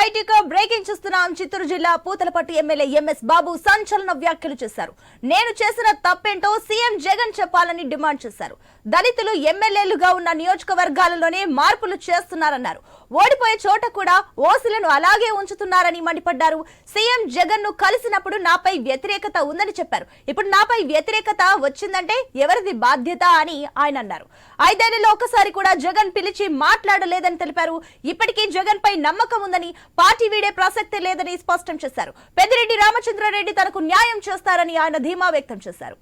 Right ఇక breaking చూస్తున్నాం. చిత్తూరు జిల్లా పూతలపట్టు ఎమ్మెల్యే ఎంఎస్ బాబు సంచలన వ్యాఖ్యలు చేశారు. నేను చేసిన తప్పేంటో సీఎం జగన్ చెప్పాలని డిమాండ్ చేశారు. దళితులు ఎమ్మెల్యేలుగా ఉన్న నియోజకవర్గాలలోనే మార్పులు చేస్తున్నారన్నారు. ఓడిపోయే చోట కూడా ఓసీలను అలాగే ఉంచుతున్నారని మండిపడ్డారు. సీఎం జగన్ ను కలిసినప్పుడు నాపై వ్యతిరేకత ఉందని చెప్పారు. ఇప్పుడు నాపై వ్యతిరేకత వచ్చిందంటే ఎవరిది బాధ్యత అని ఆయన అన్నారు. 5 ఏళ్లలో ఒకసారి కూడా జగన్ పిలిచి మాట్లాడలేదని తెలిపారు. ఇప్పటికీ జగన్ పై నమ్మకం ఉందని, పార్టీ వీడే ప్రసక్తే లేదని స్పష్టం చేశారు. పెద్దిరెడ్డి రామచంద్రారెడ్డి తనకు న్యాయం చేస్తారని ఆయన ధీమా వ్యక్తం చేశారు.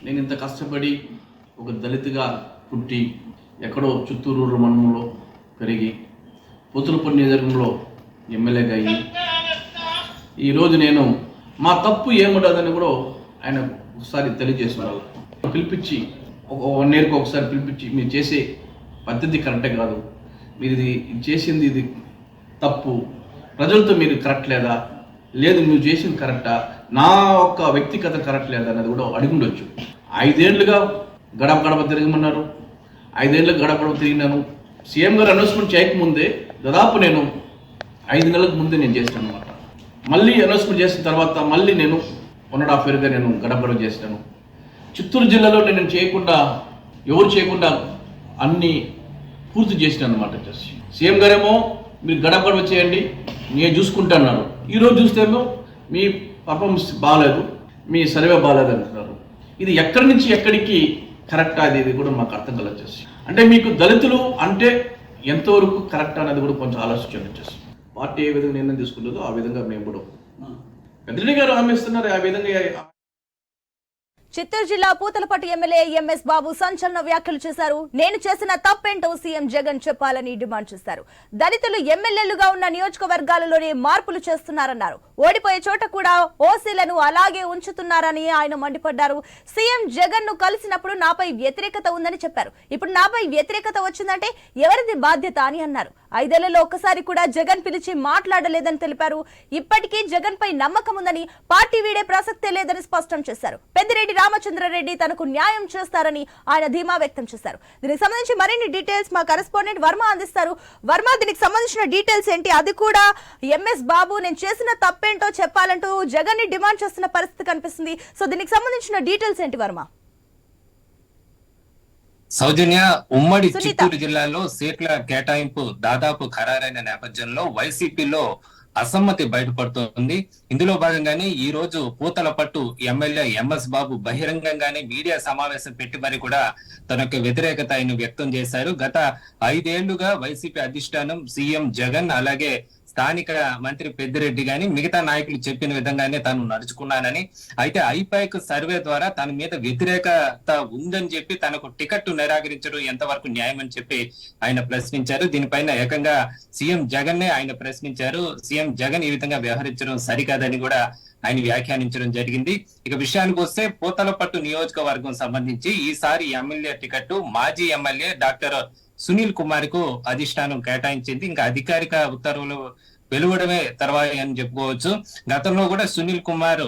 నేను ఇంత కష్టపడి ఒక దళితుగా పుట్టి ఎక్కడో చిత్తూరు మండలంలో పెరిగి పూతలపట్టు నియోజకవర్గంలో ఎమ్మెల్యేగా అయ్యి ఈరోజు నేను మా తప్పు ఏముండదని కూడా ఆయన ఒకసారి తెలియజేస్తున్నారు. పిలిపించి ఒక 1 ఇయర్కి ఒకసారి పిలిపించి మీరు చేసే పద్ధతి కరెక్టే కాదు, మీరు ఇది చేసింది ఇది తప్పు, ప్రజలతో మీరు కరెక్ట్ లేదా, లేదు నువ్వు చేసింది కరెక్టా, నా ఒక్క వ్యక్తిగత కరెక్ట్ లేదా అనేది కూడా అడిగుండొచ్చు. 5 ఏళ్ళుగా గడప గడప తిరగమన్నారు. 5 ఏళ్ళకి గడప గడప తిరిగినాను. సీఎం గారు అనౌన్స్మెంట్ చేయకముందే దాదాపు నేను 5 నెలలకు ముందే నేను చేశాను అనమాట. మళ్ళీ అనౌన్స్మెంట్ చేసిన తర్వాత మళ్ళీ నేను 1.5 ఇయర్గా నేను గడప గడప చేశాను. చిత్తూరు జిల్లాలో నేను చేయకుండా ఎవరు చేయకుండా అన్నీ పూర్తి చేసినాను అనమాట. సీఎం గారేమో మీరు గడప గడప చేయండి నేను చూసుకుంటున్నారు. ఈరోజు చూస్తేమో మీ పర్ఫార్మెన్స్ బాగాలేదు, మీ సర్వే బాగాలేదు అంటున్నారు. ఇది ఎక్కడి నుంచి ఎక్కడికి కరెక్ట్ అది కూడా మాకు అర్థం కలగ. అంటే మీకు దళితులు అంటే ఎంతవరకు కరెక్ట్ అనేది కూడా కొంచెం ఆలోచించండి. పార్టీ ఏ విధంగా నిర్ణయం తీసుకుంటుందో ఆ విధంగా మేము కూడా పెద్దిరెడ్డి గారు హామీ ఇస్తున్నారు. ఆ విధంగా చిత్తూరు జిల్లా పూతలపట్టు ఎమ్మెల్యే ఎంఎస్ బాబు సంచలన వ్యాఖ్యలు చేశారు. నేను చేసిన తప్పేంటో సీఎం జగన్ చెప్పాలని డిమాండ్ చేశారు. దళితులు ఎమ్మెల్యేలుగా ఉన్న నియోజకవర్గాలలోనే మార్పులు చేస్తున్నారన్నారు. ఓడిపోయే చోట కూడా ఓసీలను అలాగే ఉంచుతున్నారని ఆయన మండిపడ్డారు. సీఎం జగన్ ను కలిసినప్పుడు నాపై వ్యతిరేకత ఉందని చెప్పారు. ఇప్పుడు నాపై వ్యతిరేకత వచ్చిందంటే ఎవరిది బాధ్యత అని అన్నారు. 5 ఏళ్లలో ఒకసారి కూడా జగన్ పిలిచి మాట్లాడలేదని తెలిపారు. ఇప్పటికీ జగన్ పై నమ్మకం ఉందని, పార్టీ వీడే ప్రసక్తే లేదని స్పష్టం చేశారు. పెద్దిరెడ్డి రామచంద్రారెడ్డి తనకు న్యాయం చేస్తారని ఆయన ధీమా వ్యక్తం చేశారు. దీనికి సంబంధించి మరిన్ని డీటెయిల్స్ మా కరెస్పాండెంట్ వర్మ అందిస్తారు. వర్మ, దీనికి సంబంధించిన డీటెయిల్స్ ఏంటి? అది కూడా ఎంఎస్ బాబు నేను చేసిన తప్పేంటో చెప్పాలంటూ జగన్ ని డిమాండ్ చేస్తున్న పరిస్థితి కనిపిస్తుంది. సో దీనికి సంబంధించిన డీటెయిల్స్ ఏంటి వర్మ? సౌజన్య, ఉమ్మడి చిత్తూరు జిల్లాలో సీట్ల కేటాయింపు దాదాపు ఖరారైన నేపథ్యంలో వైసీపీలో అసమ్మతి బయటపడుతోంది. ఇందులో భాగంగానే ఈ రోజు పూతలపట్టు ఎమ్మెల్యే ఎంఎస్ బాబు బహిరంగంగానే మీడియా సమావేశం పెట్టి మరి కూడా తన యొక్క వ్యతిరేకత ఆయన వ్యక్తం చేశారు. గత 5 ఏళ్లుగా వైసీపీ అధిష్టానం, సీఎం జగన్, అలాగే స్థానిక మంత్రి పెద్దిరెడ్డి గాని మిగతా నాయకులు చెప్పిన విధంగానే తాను నడుచుకున్నానని, అయితే ఐపాక్ సర్వే ద్వారా తన మీద వ్యతిరేకత ఉందని చెప్పి తనకు టికెట్ నిరాకరించడం ఎంతవరకు న్యాయం అని చెప్పి ఆయన ప్రశ్నించారు. దీనిపైన ఏకంగా సీఎం జగన్ నే ఆయన ప్రశ్నించారు. సీఎం జగన్ ఈ విధంగా వ్యవహరించడం సరికాదని కూడా ఆయన వ్యాఖ్యానించడం జరిగింది. ఇక విషయానికి వస్తే పూతలపట్టు నియోజకవర్గం సంబంధించి ఈసారి ఎమ్మెల్యే టికెట్ మాజీ ఎమ్మెల్యే డాక్టర్ సునీల్ కుమార్ కు అధిష్టానం కేటాయించింది. ఇంకా అధికారిక ఉత్తర్వులు వెలువడమే తర్వాత అని చెప్పుకోవచ్చు. గతంలో కూడా సునీల్ కుమార్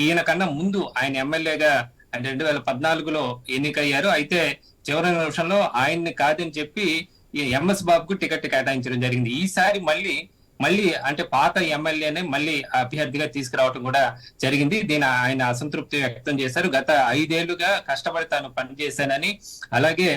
ఈయన కన్నా ముందు ఆయన ఎమ్మెల్యేగా 2014లో ఎన్నికయ్యారు. అయితే చివరి నిమిషంలో ఆయన్ని కాదని చెప్పి ఎంఎస్ బాబుకు టికెట్ కేటాయించడం జరిగింది. ఈసారి మళ్ళీ అంటే పాత ఎమ్మెల్యేనే మళ్ళీ అభ్యర్థిగా తీసుకురావడం కూడా జరిగింది. దీని ఆయన అసంతృప్తి వ్యక్తం చేశారు. గత 5 ఏళ్లుగా కష్టపడి తాను పనిచేశానని, అలాగే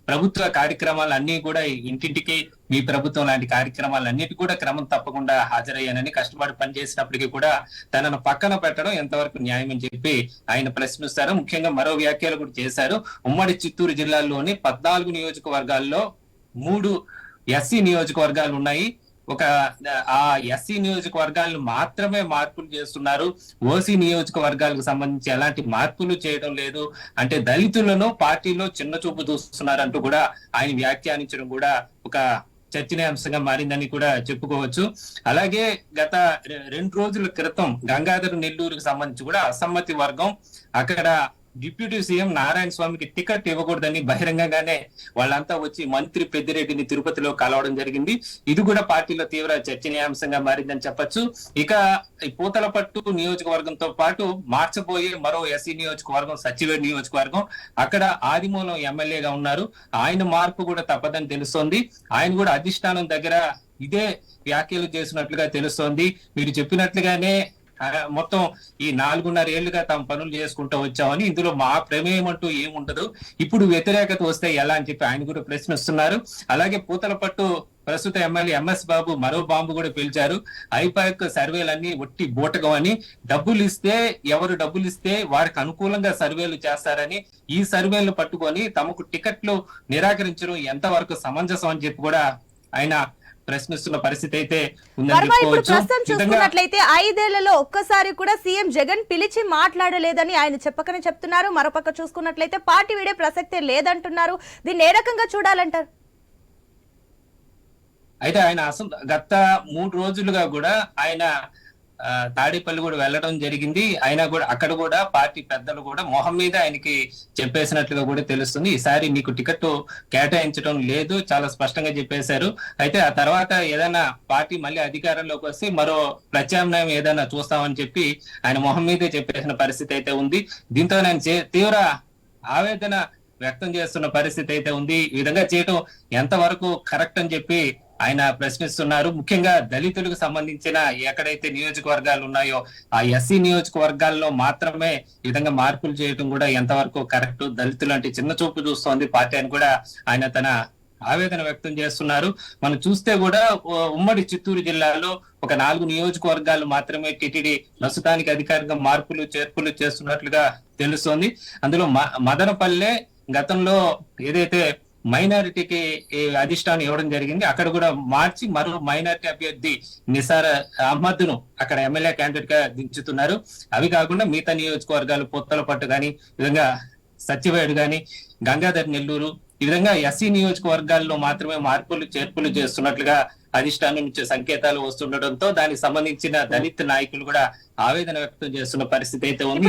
ప్రభుత్వ కార్యక్రమాలన్నీ కూడా ఇంటింటికి మీ ప్రభుత్వం లాంటి కార్యక్రమాలన్నిటి కూడా క్రమం తప్పకుండా హాజరయ్యానని, కష్టపడి పనిచేసినప్పటికీ కూడా తనను పక్కన పెట్టడం ఎంతవరకు న్యాయం అని చెప్పి ఆయన ప్రశ్నిస్తారు. ముఖ్యంగా మరో వ్యాఖ్యలు కూడా చేశారు. ఉమ్మడి చిత్తూరు జిల్లాలోని 14 నియోజకవర్గాల్లో 3 ఎస్సీ నియోజకవర్గాలు ఉన్నాయి. ఆ ఎస్సీ నియోజకవర్గాలను మాత్రమే మార్పులు చేస్తున్నారు. ఓసీ నియోజకవర్గాలకు సంబంధించి ఎలాంటి మార్పులు చేయడం లేదు. అంటే దళితులను పార్టీలో చిన్న చూపు చూస్తున్నారు అంటూ కూడా ఆయన వ్యాఖ్యానించడం కూడా ఒక చర్చనీయాంశంగా మారిందని కూడా చెప్పుకోవచ్చు. అలాగే గత 2 రోజుల క్రితం గంగాధర నెల్లూరుకు సంబంధించి కూడా అసమ్మతి వర్గం అక్కడ డిప్యూటీ సీఎం నారాయణ స్వామికి టికెట్ ఇవ్వకూడదని బహిరంగంగానే వాళ్ళంతా వచ్చి మంత్రి పెద్దిరెడ్డిని తిరుపతిలో కలవడం జరిగింది. ఇది కూడా పార్టీలో తీవ్ర చర్చనీయాంశంగా మారిందని చెప్పొచ్చు. ఇక ఈ పూతలపట్టు నియోజకవర్గంతో పాటు మార్చబోయే మరో ఎస్సీ నియోజకవర్గం సచ్చివేడు నియోజకవర్గం, అక్కడ ఆదిమూలం ఎమ్మెల్యేగా ఉన్నారు. ఆయన మార్పు కూడా తప్పదని తెలుస్తోంది. ఆయన కూడా అధిష్టానం దగ్గర ఇదే వ్యాఖ్యలు చేసినట్లుగా తెలుస్తోంది. మీరు చెప్పినట్లుగానే మొత్తం ఈ 4.5 ఏళ్లుగా తాము పనులు చేసుకుంటూ వచ్చామని, ఇందులో మా ప్రమేయం అంటూ ఏముండదు, ఇప్పుడు వ్యతిరేకత వస్తే ఎలా అని చెప్పి ఆయన కూడా ప్రశ్నిస్తున్నారు. అలాగే పూతలపట్టు ప్రస్తుత ఎమ్మెల్యే ఎంఎస్ బాబు మరో బాంబు కూడా పిలిచారు. ఐపాక్ సర్వేలన్నీ ఒట్టి బూటకం అని, ఎవరు డబ్బులు ఇస్తే వారికి అనుకూలంగా సర్వేలు చేస్తారని, ఈ సర్వేలు పట్టుకొని తమకు టికెట్లు నిరాకరించడం ఎంతవరకు సమంజసం అని చెప్పి కూడా ఆయన ప్రశ్నిస్తున్న పరిస్థితి అయితే ప్రస్తుతం చూసుకున్నట్లయితే 5 ఏళ్లలో ఒక్కసారి కూడా సీఎం జగన్ పిలిచి మాట్లాడలేదని ఆయన చెప్పకనే చెప్తున్నారు. మరోపక్క చూసుకున్నట్లయితే పార్టీ వీడే ప్రసక్తే లేదంటున్నారు. దీన్ని ఏ రకంగా చూడాలంటారు? అయితే ఆయన గత 3 రోజులుగా కూడా ఆయన తాడేపల్లి కూడా వెళ్ళడం జరిగింది. అయినా కూడా అక్కడ కూడా పార్టీ పెద్దలు కూడా మొహం మీద ఆయనకి చెప్పేసినట్లుగా కూడా తెలుస్తుంది. ఈసారి నీకు టికెట్ కేటాయించడం లేదు, చాలా స్పష్టంగా చెప్పేశారు. అయితే ఆ తర్వాత ఏదైనా పార్టీ మళ్ళీ అధికారంలోకి వస్తే మరో ప్రత్యామ్నాయం ఏదైనా చూస్తామని చెప్పి ఆయన మొహం మీదే చెప్పేసిన పరిస్థితి అయితే ఉంది. దీంతో ఆయన తీవ్ర ఆవేదన వ్యక్తం చేస్తున్న పరిస్థితి అయితే ఉంది. ఈ విధంగా చేయటం ఎంతవరకు కరెక్ట్ అని చెప్పి ఆయన ప్రశ్నిస్తున్నారు. ముఖ్యంగా దళితులకు సంబంధించిన ఎక్కడైతే నియోజకవర్గాలు ఉన్నాయో ఆ ఎస్సీ నియోజకవర్గాల్లో మాత్రమే ఈ విధంగా మార్పులు చేయడం కూడా ఎంతవరకు కరెక్ట్, దళితులు అంటే చిన్న చూపు చూస్తోంది పార్టీ అని కూడా ఆయన తన ఆవేదన వ్యక్తం చేస్తున్నారు. మనం చూస్తే కూడా ఉమ్మడి చిత్తూరు జిల్లాలో ఒక 4 నియోజకవర్గాలు మాత్రమే టిటిడి ప్రస్తుతానికి అధికారికంగా మార్పులు చేర్పులు చేస్తున్నట్లుగా తెలుస్తోంది. అందులో మదనపల్లె గతంలో ఏదైతే మైనారిటీకి అధిష్టానం ఇవ్వడం జరిగింది, అక్కడ కూడా మార్చి మరో మైనారిటీ అభ్యర్థి నిసార్ అహ్మద్ ను అక్కడ ఎమ్మెల్యే క్యాండిడేట్ గా దించుతున్నారు. అవి కాకుండా మిగతా నియోజకవర్గాలు పూతలపట్టు గాని, విధంగా సత్యవేడు గాని, గంగాధర్ నెల్లూరు, ఈ విధంగా ఎస్సీ నియోజకవర్గాల్లో మాత్రమే మార్పులు చేర్పులు చేస్తున్నట్లుగా అధిష్టానం నుంచి సంకేతాలు వస్తుండటంతో దానికి సంబంధించిన దళిత నాయకులు కూడా ఆవేదన వ్యక్తం చేస్తున్న పరిస్థితి అయితే ఉంది.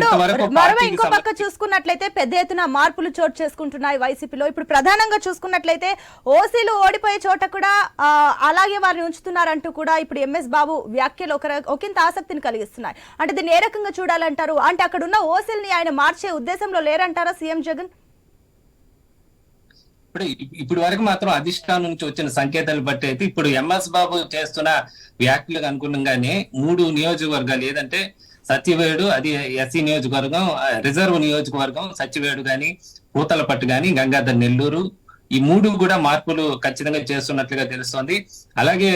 ఇంకో పక్క చూసుకున్నట్లయితే పెద్ద ఎత్తున మార్పులు చోటు చేసుకుంటున్నాయి వైసీపీలో. ఇప్పుడు ప్రధానంగా చూసుకున్నట్లయితే ఓసీలు ఓడిపోయే చోట కూడా అలాగే వారిని ఉంచుతున్నారంటూ కూడా ఇప్పుడు ఎంఎస్ బాబు వ్యాఖ్యలు ఒకంత ఆసక్తిని కలిగిస్తున్నాయి. అంటే దీన్ని ఏ రకంగా చూడాలంటారు? అంటే అక్కడ ఉన్న ఓసీల్ని ఆయన మార్చే ఉద్దేశంలో లేరంటారా సీఎం జగన్? ఇప్పుడు వరకు మాత్రం అధిష్టానం నుంచి వచ్చిన సంకేతాలు బట్టి అయితే ఇప్పుడు ఎంఎస్ బాబు చేస్తున్న వ్యాఖ్యలకు అనుగుణంగానే 3 నియోజకవర్గాలు ఏదంటే సత్యవేడు, అది ఎస్సీ నియోజకవర్గం, రిజర్వ్ నియోజకవర్గం సత్యవేడు గాని, పూతలపట్టు గాని, గంగాధర్ నెల్లూరు, ఈ 3 కూడా మార్పులు ఖచ్చితంగా చేస్తున్నట్లుగా తెలుస్తోంది. అలాగే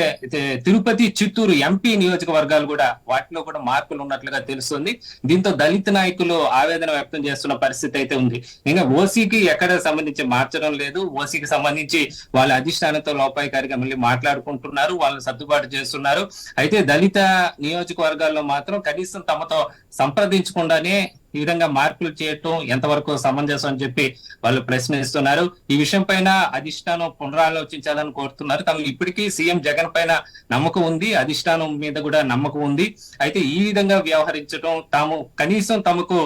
తిరుపతి, చిత్తూరు ఎంపీ నియోజకవర్గాలు కూడా వాటిలో కూడా మార్పులు ఉన్నట్లుగా తెలుస్తుంది. దీంతో దళిత నాయకులు ఆవేదన వ్యక్తం చేస్తున్న పరిస్థితి అయితే ఉంది. ఇంకా ఓసీకి ఎక్కడ సంబంధించి మార్చడం లేదు, ఓసీకి సంబంధించి వాళ్ళ అధిష్టానంతో లోపాయికారిగా మళ్ళీ మాట్లాడుకుంటున్నారు, వాళ్ళని సర్దుబాటు చేస్తున్నారు. అయితే దళిత నియోజకవర్గాల్లో మాత్రం కనీసం తమతో సంప్రదించకుండానే ఈ విధంగా మార్పులు చేయటం ఎంతవరకు సమంజసం అని చెప్పి వాళ్ళు ప్రశ్నిస్తున్నారు. ఈ విషయం పైన అధిష్టానం పునరాలోచించాలని కోరుతున్నారు. తమకు ఇప్పటికీ సీఎం జగన్ పైన నమ్మకం ఉంది, అధిష్టానం మీద కూడా నమ్మకం ఉంది. అయితే ఈ విధంగా వ్యవహరించడం, తాము కనీసం తమకు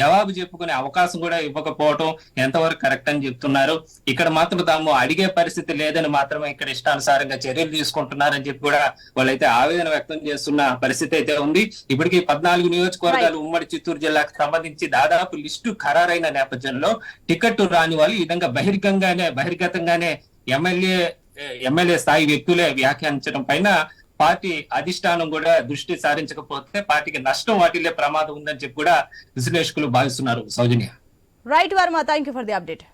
జవాబు చెప్పుకునే అవకాశం కూడా ఇవ్వకపోవటం ఎంతవరకు కరెక్ట్ అని చెప్తున్నారు. ఇక్కడ మాత్రం తాము అడిగే పరిస్థితి లేదని మాత్రమే ఇక్కడ ఇష్టానుసారంగా చర్యలు తీసుకుంటున్నారని చెప్పి కూడా వాళ్ళైతే ఆవేదన వ్యక్తం చేస్తున్న పరిస్థితి అయితే ఉంది. ఇప్పటికీ 14 నియోజకవర్గాలు ఉమ్మడి చిత్తూరు జిల్లాకు సంబంధించి దాదాపు లిస్టు ఖరారైన నేపథ్యంలో టికెట్ రాని వాళ్ళు ఈ విధంగా బహిర్గతంగానే ఎమ్మెల్యే స్థాయి వ్యక్తులే వ్యాఖ్యానించడం పైన పార్టీ అధిష్టానం కూడా దృష్టి సారించకపోతే పార్టీకి నష్టం వాటిల్లే ప్రమాదం ఉందని చెప్పి కూడా విశ్లేషకులు భావిస్తున్నారు. Soujanya. Right Varma, thank you for the update.